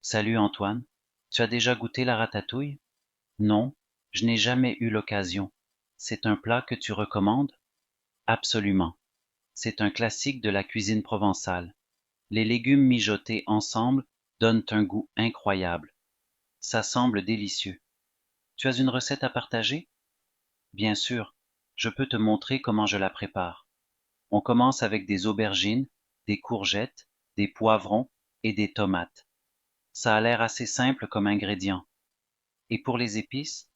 Salut Antoine, tu as déjà goûté la ratatouille? Non, je n'ai jamais eu l'occasion. C'est un plat que tu recommandes? Absolument. C'est un classique de la cuisine provençale. Les légumes mijotés ensemble donnent un goût incroyable. Ça semble délicieux. Tu as une recette à partager? Bien sûr, je peux te montrer comment je la prépare. On commence avec des aubergines, des courgettes, des poivrons et des tomates. Ça a l'air assez simple comme ingrédient. Et pour les épices,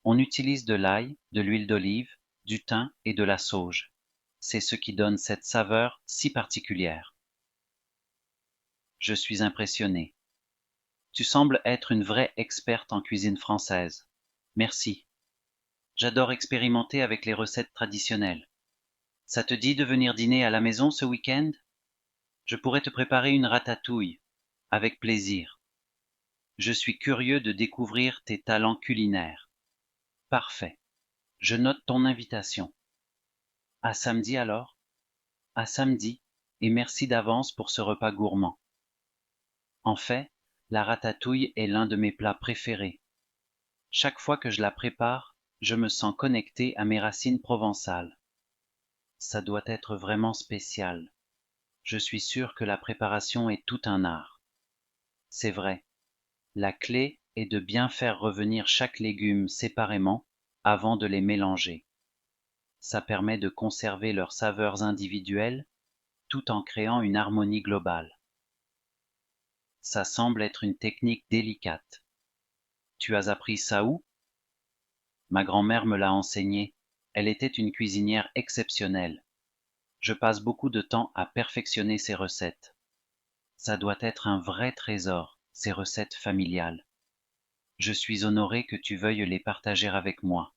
on utilise de l'ail, de l'huile d'olive, du thym et de la sauge. C'est ce qui donne cette saveur si particulière. Je suis impressionné. Tu sembles être une vraie experte en cuisine française. Merci. J'adore expérimenter avec les recettes traditionnelles. Ça te dit de venir dîner à la maison ce week-end? Je pourrais te préparer une ratatouille. Avec plaisir. Je suis curieux de découvrir tes talents culinaires. Parfait. Je note ton invitation. À samedi alors? À samedi, et merci d'avance pour ce repas gourmand. En fait, la ratatouille est l'un de mes plats préférés. Chaque fois que je la prépare, je me sens connecté à mes racines provençales. Ça doit être vraiment spécial. Je suis sûr que la préparation est tout un art. C'est vrai, la clé est de bien faire revenir chaque légume séparément avant de les mélanger. Ça permet de conserver leurs saveurs individuelles tout en créant une harmonie globale. Ça semble être une technique délicate. Tu as appris ça où? Ma grand-mère me l'a enseigné. Elle était une cuisinière exceptionnelle. Je passe beaucoup de temps à perfectionner ses recettes. Ça doit être un vrai trésor, ces recettes familiales. Je suis honoré que tu veuilles les partager avec moi.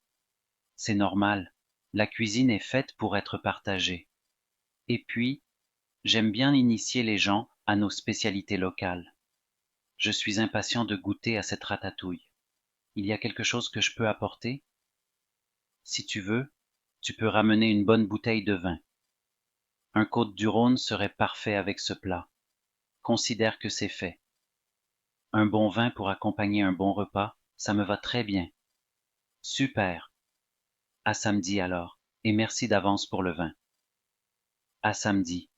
C'est normal. La cuisine est faite pour être partagée. Et puis, j'aime bien initier les gens à nos spécialités locales. Je suis impatient de goûter à cette ratatouille. Il y a quelque chose que je peux apporter? Si tu veux, tu peux ramener une bonne bouteille de vin. Un Côtes-du-Rhône serait parfait avec ce plat. Considère que c'est fait. Un bon vin pour accompagner un bon repas, ça me va très bien. Super. À samedi alors, et merci d'avance pour le vin. À samedi.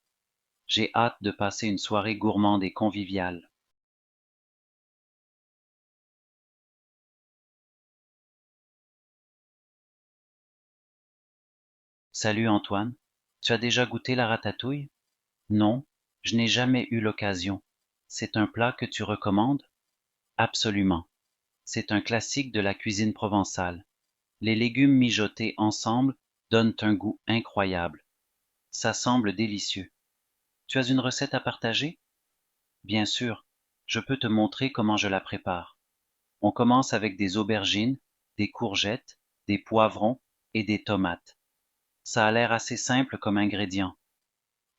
J'ai hâte de passer une soirée gourmande et conviviale. Salut Antoine, tu as déjà goûté la ratatouille? Non, je n'ai jamais eu l'occasion. C'est un plat que tu recommandes? Absolument. C'est un classique de la cuisine provençale. Les légumes mijotés ensemble donnent un goût incroyable. Ça semble délicieux. Tu as une recette à partager? Bien sûr, je peux te montrer comment je la prépare. On commence avec des aubergines, des courgettes, des poivrons et des tomates. Ça a l'air assez simple comme ingrédient.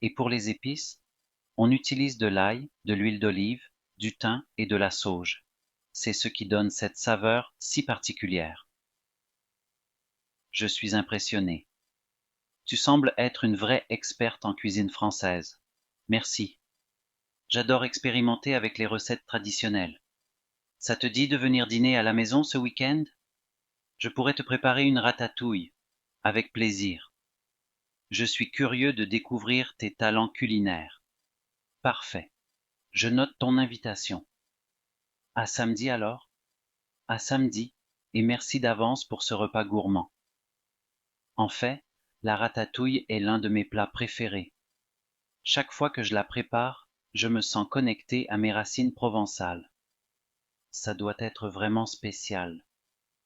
Et pour les épices, on utilise de l'ail, de l'huile d'olive, du thym et de la sauge. C'est ce qui donne cette saveur si particulière. Je suis impressionné. Tu sembles être une vraie experte en cuisine française. Merci. J'adore expérimenter avec les recettes traditionnelles. Ça te dit de venir dîner à la maison ce week-end? Je pourrais te préparer une ratatouille. Avec plaisir. Je suis curieux de découvrir tes talents culinaires. Parfait. Je note ton invitation. À samedi alors? À samedi, et merci d'avance pour ce repas gourmand. En fait, la ratatouille est l'un de mes plats préférés. Chaque fois que je la prépare, je me sens connecté à mes racines provençales. Ça doit être vraiment spécial.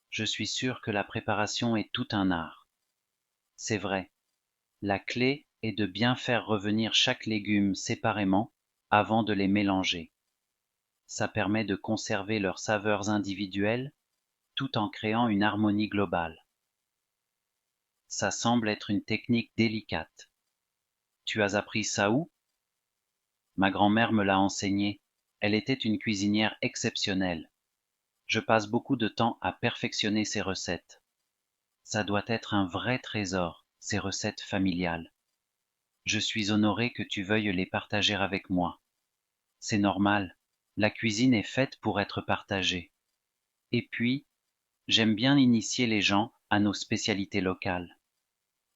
Je suis sûr que la préparation est tout un art. C'est vrai, la clé est de bien faire revenir chaque légume séparément avant de les mélanger. Ça permet de conserver leurs saveurs individuelles tout en créant une harmonie globale. Ça semble être une technique délicate. Tu as appris ça où? Ma grand-mère me l'a enseigné. Elle était une cuisinière exceptionnelle. Je passe beaucoup de temps à perfectionner ses recettes. Ça doit être un vrai trésor, ces recettes familiales. Je suis honoré que tu veuilles les partager avec moi. C'est normal. La cuisine est faite pour être partagée. Et puis, j'aime bien initier les gens à nos spécialités locales.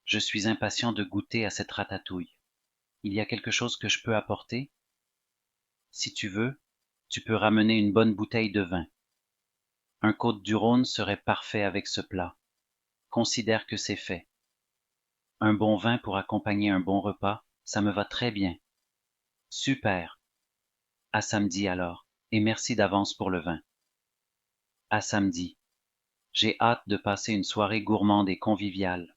Je suis impatient de goûter à cette ratatouille. Il y a quelque chose que je peux apporter? Si tu veux, tu peux ramener une bonne bouteille de vin. Un Côtes-du-Rhône serait parfait avec ce plat. Considère que c'est fait. Un bon vin pour accompagner un bon repas, ça me va très bien. Super. À samedi alors, et merci d'avance pour le vin. À samedi. J'ai hâte de passer une soirée gourmande et conviviale.